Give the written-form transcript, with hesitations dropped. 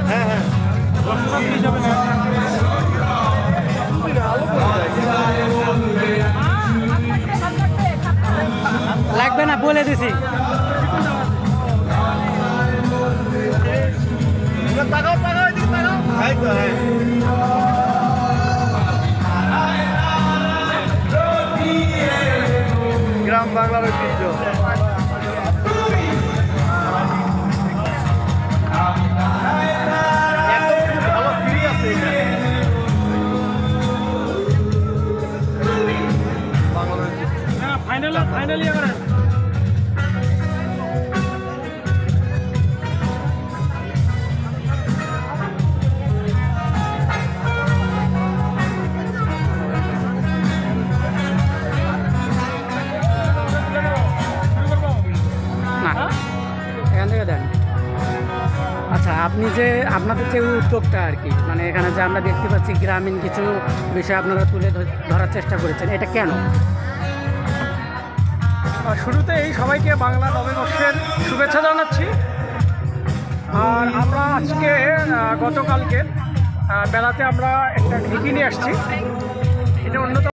হ্যাঁ হ্যাঁ লাগবে না বলে দিছি। তাকাও তাকাও এদিকে তাকাও। তাই তো হ্যাঁ। গ্রাম বাংলার ঐতিহ্য। ফাইনালি এবারে এখান থেকে দেন। আচ্ছা, আপনি যে আপনাদের যে উদ্যোগটা আর কি, মানে এখানে যে আমরা দেখতে পাচ্ছি গ্রামীণ কিছু বিষয় আপনারা তুলে ধরার চেষ্টা করেছেন, এটা কেন? শুরুতে এই সবাইকে বাংলা নববর্ষের শুভেচ্ছা জানাচ্ছি। আর আমরা আজকে গতকালকে বেলাতে আমরা একটা ঢেঁকি নিয়ে আসছি। এটা অন্যতম